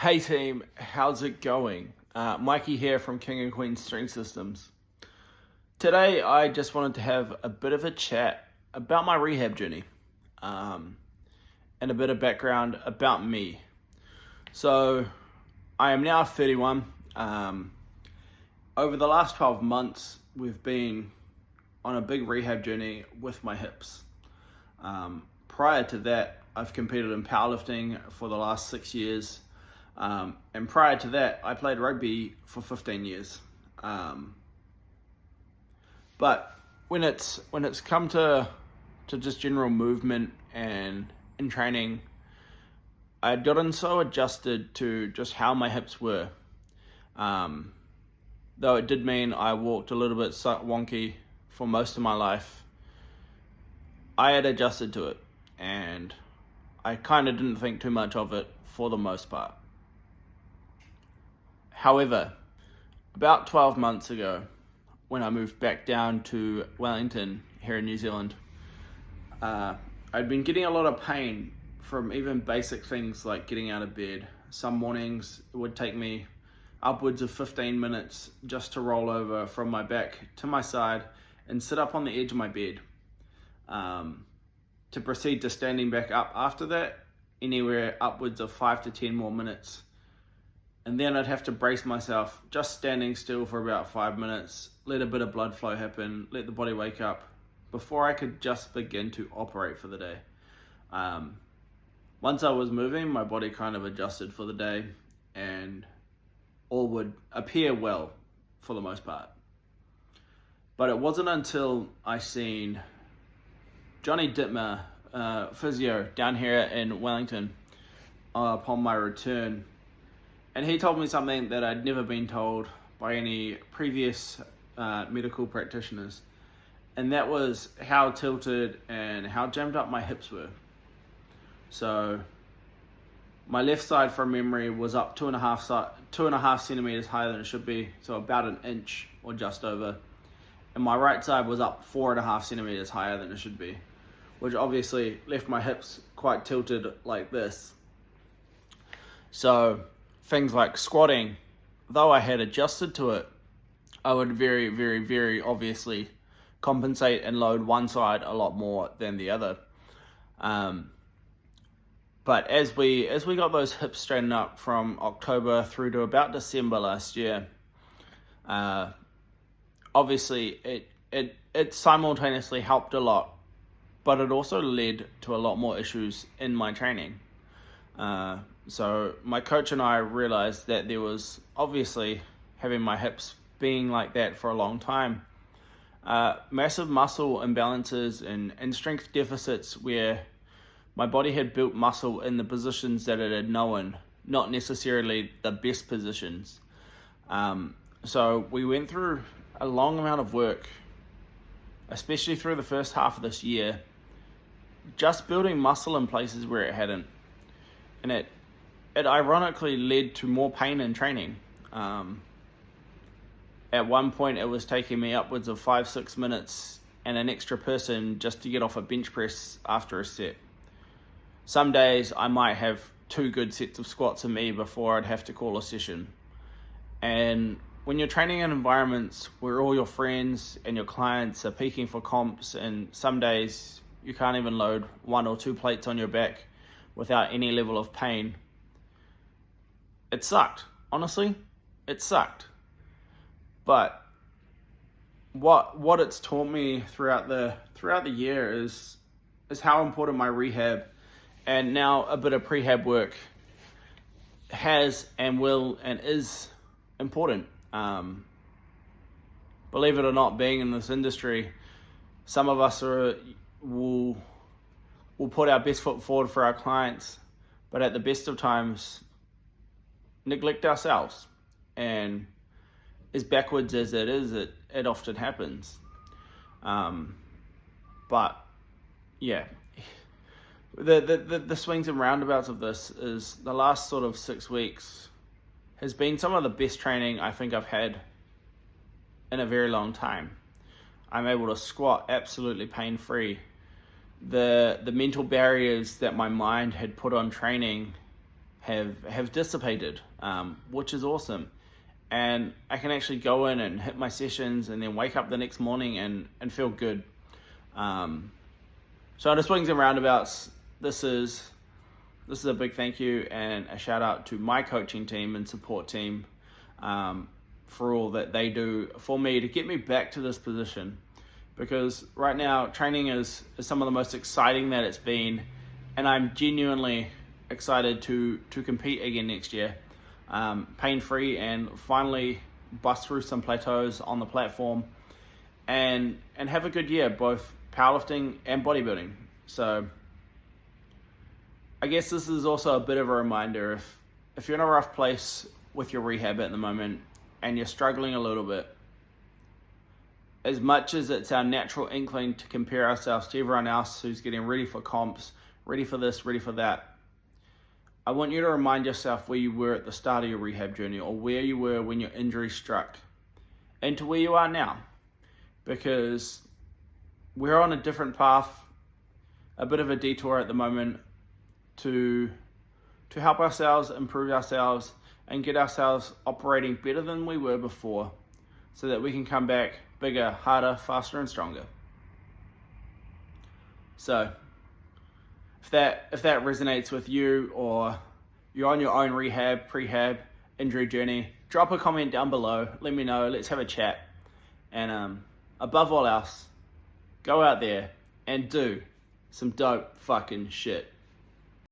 Hey team, how's it going? Mikey here from King and Queen String Systems. Today I just wanted to have a bit of a chat about my rehab journey and a bit of background about me. So I am now 31. Over the last 12 months we've been on a big rehab journey with my hips. Prior to that I've competed in powerlifting for the last 6 years. And prior to that, I played rugby for 15 years. But when it's come to just general movement and in training, I had gotten so adjusted to just how my hips were. Though it did mean I walked a little bit wonky for most of my life, I had adjusted to it, and I kind of didn't think too much of it for the most part. However, about 12 months ago, when I moved back down to Wellington here in New Zealand, I'd been getting a lot of pain from even basic things like getting out of bed. Some mornings it would take me upwards of 15 minutes just to roll over from my back to my side and sit up on the edge of my bed. To proceed to standing back up after that, anywhere upwards of 5 to 10 more minutes. And then I'd have to brace myself, just standing still for about 5 minutes, let a bit of blood flow happen, let the body wake up, before I could just begin to operate for the day. Once I was moving, my body kind of adjusted for the day, and all would appear well for the most part. But it wasn't until I seen Johnny Dittmer, physio, down here in Wellington upon my return. And he told me something that I'd never been told by any previous medical practitioners. And that was how tilted and how jammed up my hips were. So my left side from memory was up 2.5 centimeters higher than it should be. So about an inch or just over. And my right side was up 4.5 centimeters higher than it should be, which obviously left my hips quite tilted like this. So things like squatting, though I had adjusted to it, I would very, very, very obviously compensate and load one side a lot more than the other. But as we got those hips straightened up from October through to about December last year, obviously it simultaneously helped a lot, but it also led to a lot more issues in my training. So my coach and I realized that there was obviously, having my hips being like that for a long time, massive muscle imbalances and strength deficits where my body had built muscle in the positions that it had known, not necessarily the best positions. So we went through a long amount of work, especially through the first half of this year, just building muscle in places where it hadn't. And it ironically led to more pain in training. At one point, it was taking me upwards of 5-6 minutes and an extra person just to get off a bench press after a set. Some days, I might have 2 good sets of squats in me before I'd have to call a session. And when you're training in environments where all your friends and your clients are peaking for comps, and some days you can't even load 1 or 2 plates on your back without any level of pain, it sucked. Honestly, it sucked. But what it's taught me throughout the year is how important my rehab and now a bit of prehab work has and will and is important. Believe it or not, being in this industry, some of us will put our best foot forward for our clients, but at the best of times neglect ourselves. And as backwards as it is, it often happens. But yeah, the swings and roundabouts of this is the last sort of 6 weeks has been some of the best training I think I've had in a very long time. I'm able to squat absolutely pain-free. The mental barriers that my mind had put on training have dissipated, which is awesome. And I can actually go in and hit my sessions and then wake up the next morning and feel good. So on the swings and roundabouts, this is a big thank you and a shout out to my coaching team and support team for all that they do for me to get me back to this position. Because right now, training is some of the most exciting that it's been, and I'm genuinely excited to compete again next year, pain-free, and finally bust through some plateaus on the platform, and have a good year, both powerlifting and bodybuilding. So I guess this is also a bit of a reminder, if you're in a rough place with your rehab at the moment, and you're struggling a little bit, as much as it's our natural inkling to compare ourselves to everyone else who's getting ready for comps, ready for this, ready for that, I want you to remind yourself where you were at the start of your rehab journey, or where you were when your injury struck, and to where you are now. Because we're on a different path, a bit of a detour at the moment to help ourselves, improve ourselves, and get ourselves operating better than we were before, so that we can come back bigger, harder, faster, and stronger. So if that resonates with you, or you're on your own rehab, prehab, injury journey, drop a comment down below. Let me know. Let's have a chat. And above all else, go out there and do some dope fucking shit.